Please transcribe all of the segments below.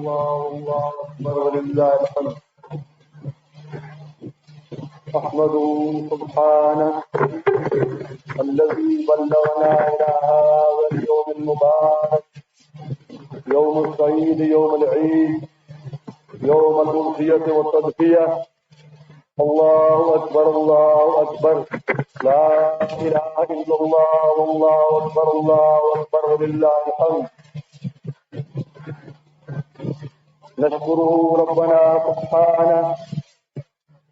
الله أكبر ولله الحمد. أحمده سبحانه الذي بلغنا إلى هذا اليوم المبارك، يوم السعيد، يوم العيد، يوم الأضحية والتضحية. الله أكبر الله أكبر، لا إله إلا الله، والله أكبر الله أكبر ولله الحمد. نشكره ربنا سبحانه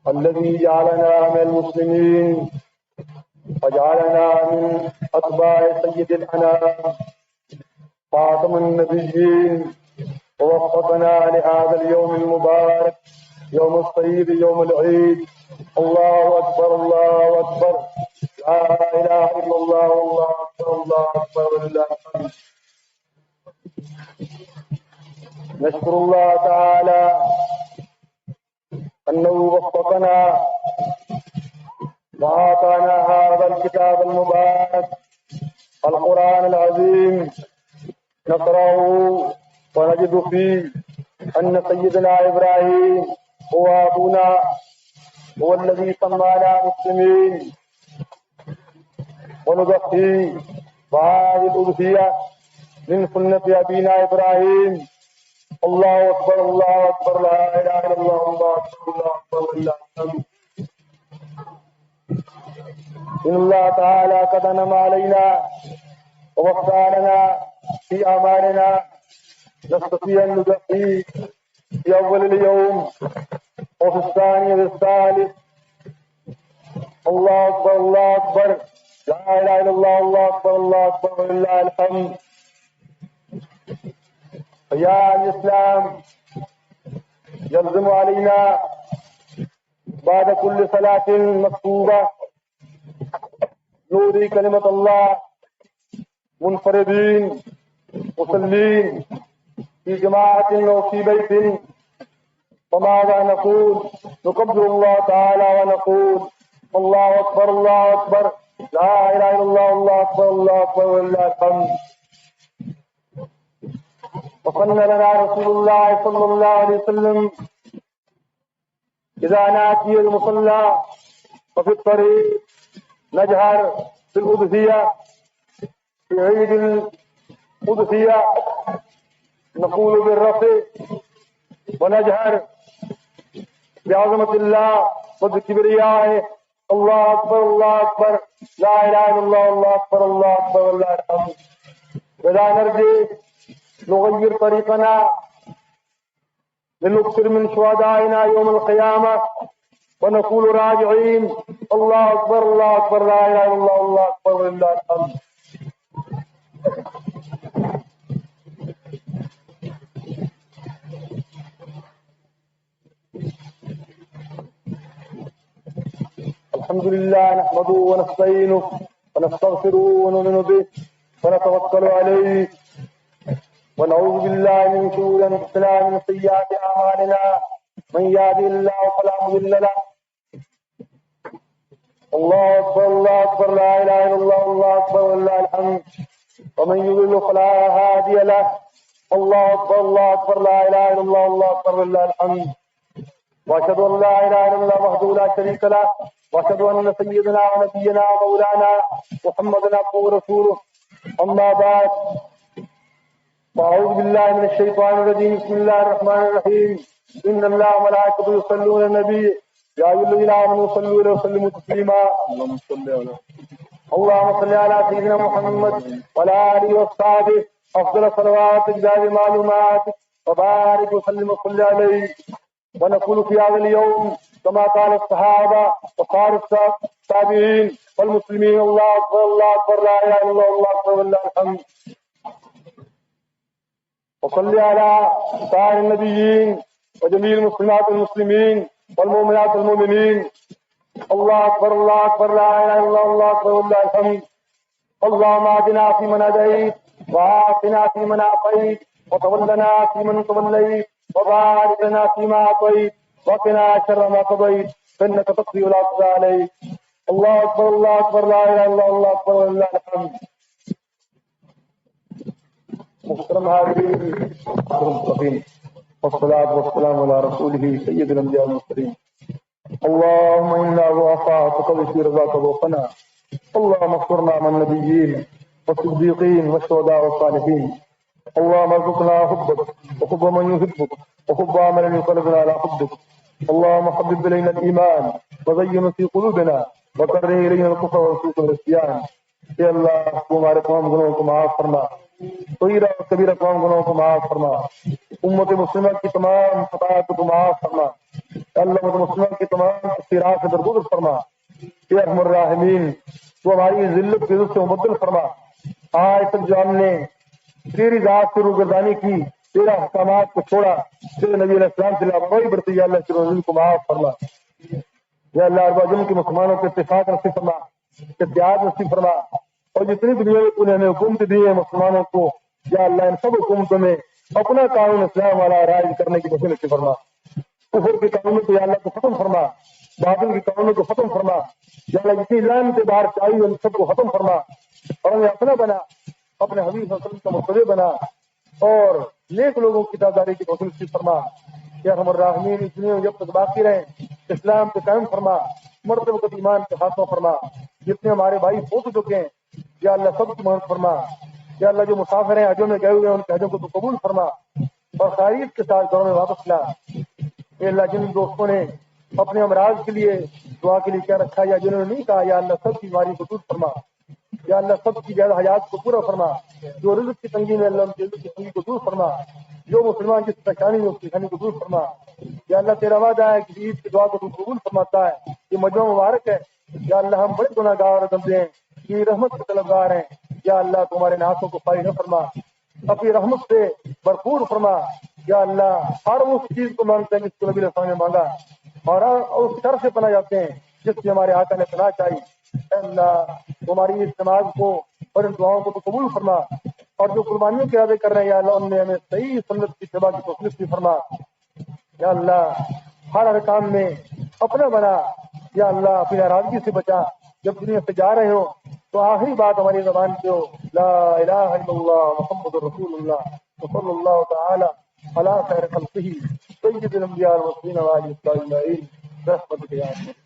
الذي جعلنا من المسلمين وجعلنا من أتباع سيد الأنام خاتم النبيين، ووفقنا لهذا اليوم المبارك، يوم الصيد، يوم العيد. الله أكبر الله أكبر، لا إله إلا الله، والله أكبر الله أكبر ولله الحمد. نشكر الله تعالى أنه وفقنا وأعطانا هذا الكتاب المبارك القرآن العظيم، نقرأه ونجد فيه أن سيدنا إبراهيم هو أبونا، هو الذي سمانا مسلمين ونضحي، وهذه الأضحية من سنة أبينا إبراهيم. الله أكبر الله أكبر، لا إله إلا الله، الله أكبر الله أكبر ولله الحمد. إن الله تعالى قد أنعم علينا ووفقنا في أعمالنا، نستطيع أن نضحي في أول اليوم وفي الثاني والثالث. الله أكبر الله أكبر، لا إله إلا الله، الله أكبر الله أكبر ولله الحمد. يا الإسلام، يلزم علينا بعد كل صلاة مكتوبة نوري كلمة الله منفردين مصلين في جماعة أو في بيت. فماذا نقول؟ نكبر الله تعالى ونقول الله أكبر الله أكبر، لا إله إلا الله، الله أكبر الله أكبر ولله الحمد. وقال لنا رسول الله صلى الله عليه وسلم إذا نأتي المصلى وفي الطريق نجهر في الأضحية، في عيد الأضحية نقول بالرفع ونجهر بعظمة الله وبكبريائه، الله أكبر الله أكبر، لا إله إلا الله، الله أكبر الله أكبر والله الحمد. وإذا نرجع نغير طريقنا لنكثر من شهدائنا يوم القيامة ونقول راجعين الله أكبر الله أكبر، لا إله إلا الله، الله أكبر ولله الحمد. الحمد لله نحمده ونستعينه ونستغفره ونؤمن به ونتوكل عليه، ونعوذ بالله من شرور أنفسنا ومن سيئات أعمالنا. من يهده الله فلا مضل له. الله أكبر الله أكبر، لا إله إلا الله، الله أكبر ولله الحمد. ومن يضلل فلا هادي له. الله أكبر الله أكبر، لا إله إلا الله، الله أكبر ولله الحمد. وأشهد أن لا إله إلا الله وحده لا شريك له، وأشهد أن سيدنا ونبينا ومولانا محمدا عبده ورسوله. أما بعد، أعوذ بالله من الشيطان الرجيم. بسم الله الرحمن الرحيم. إن الله وملائكته يصلون على النبي يا أيها الذين آمنوا صلوا عليه وسلموا تسليما. اللهم صل على سيدنا محمد وعلى آله وصحبه أفضل صلوات إجزاء معلومات، وبارك وسلم وصل عليه. ونقول في هذا اليوم كما قال الصحابة وقال التابعين والمسلمين الله أكبر الله أكبر، لا إله إلا الله، الله أكبر ولله الحمد. وصل على سائر النبيين وجميع المسلمات والمسلمين والمؤمنات والمؤمنين. الله أكبر الله أكبر، لا إله إلا الله، الله أكبر ولله الحمد. اللهم اهدنا فيمن هديت، وعافنا فيمن عافيت، وتولنا فيمن توليت، وبارك لنا فيما أعطيت، وقنا شر ما قضيت، فإنك تقضي ولا يقضى عليك. الله أكبر الله أكبر، لا إله إلا الله، الله أكبر ولله الحمد. محترم حاضرین، والصلاة والسلام على رسوله سيد الأنبياء والمرسلين. اللهم إنا ضعفاء فقد في رضاك ذوقنا. اللهم اغفرنا مع النبيين والصديقين والشهداء والصالحين. اللهم ارزقنا حبك وحب من يحبك وحب عمل يقربنا على حبك. اللهم حبب إلينا الإيمان وزينه في قلوبنا وكره إلينا الكفر والفسوق والعصيان. اے اللہ تو ہمارے تمام گناہوں کو معاف فرما، صغیرہ اور کبیرہ تمام گناہوں کو معاف فرما، امت مسلمہ کی تمام خطاؤں کو معاف فرما، اللہ امت مسلمہ کی تمام تقصیرات سے درگزر فرما۔ اے ارحم الراحمین تو ہماری ذلت کی عزت سے مبدل فرما۔ آج تک جو ہم نے تیری ذات سے روگردانی کی، تیرا احکامات کو چھوڑا، تیرے نبی علیہ السلام سے لاپرواہی برتی، یا اللہ تیرے نبی کو معاف فرما۔ یا اللہ اربع جن کے مسلمانوں کے اتفاق نصیب فرما، اتحاد نصیب فرما، اور جتنی دنیا میں تو نے ہمیں حکومت دی ہے مسلمانوں کو، یا اللہ ان سب حکومتوں میں اپنا قانون اسلام والا رائج کرنے کی توفیق نصیب فرما۔ کفر کے قانون کو یا اللہ کو ختم فرما، باطل کے قانون کو ختم فرما، یا اللہ جتنی لائن سے باہر چاہیے ان سب کو ختم فرما، اور ہمیں اپنا بنا، اپنے حبیب صلی اللہ علیہ وسلم کا متبع بنا، اور نیک لوگوں کی تابعداری کی توفیق نصیب فرما۔ یا ارحم الراحمین اس دنیا میں جب تک باقی رہیں اسلام کو قائم فرما، مرتے وقت ایمان کے خاتمہ فرما۔ جتنے ہمارے بھائی فوت چکے ہیں یا اللہ سب کی مدد فرما۔ یا اللہ جو مسافر ہیں حجوں میں گئے ہوئے ہیں ان کے حجوں کو تو قبول فرما اور خیریت کے ساتھ گھروں میں واپس لا۔ اے اللہ جن دوستوں نے اپنے امراض کے لیے دعا کے لیے کیا رکھا یا جنہوں نے نہیں کہا، یا اللہ سب کی بیماری کو دور فرما، یا اللہ سب کی زیادہ حیات کو پورا فرما۔ جو رزق کی تنگی میں اللہ ان کی رزق کی تنگی کو دور فرما، جو مسلمان جس پریشانی میں اس کی پریشانی کو دور فرما۔ یا اللہ تیرا وعدہ ہے کہ عید کی دعا کو تو قبول فرماتا ہے، یہ مجمع مبارک ہے۔ یا اللہ ہم بڑے گناہ گار اور بندے ہیں، یہ رحمت کے طلبگار ہیں، یا اللہ تمہارے ناسوں کو خالی نہ فرما، اپنی رحمت سے بھرپور فرما۔ یا اللہ ہر اس چیز کو مانگتے ہیں جس کو نبی علیہ السلام نے مانگا، اور اس شر سے پناہ جاتے ہیں جس سے ہمارے آقا نے پناہ چاہی۔ اے اللہ تمہاری اس نماز کو اور ان دعاؤں کو تو قبول فرما، اور جو قربانیوں کے ارادے کر رہے ہیں یا اللہ ان میں ہمیں صحیح سنت کی اتباع کی توفیق بھی فرما۔ یا اللہ ہر کام میں اپنا بنا، یا اللہ اپنی ناراضگی سے بچا۔ جب دنیا سے جا رہے ہو تو آخری بات ہماری زبان پہ ہو لا الہ الا اللہ محمد رسول اللہ صلی اللہ تعالی علی خیر خلقہ سید الانبیاء والمرسلین وآلہ الطاہرین اجمعین برحمتک یا ارحم الراحمین۔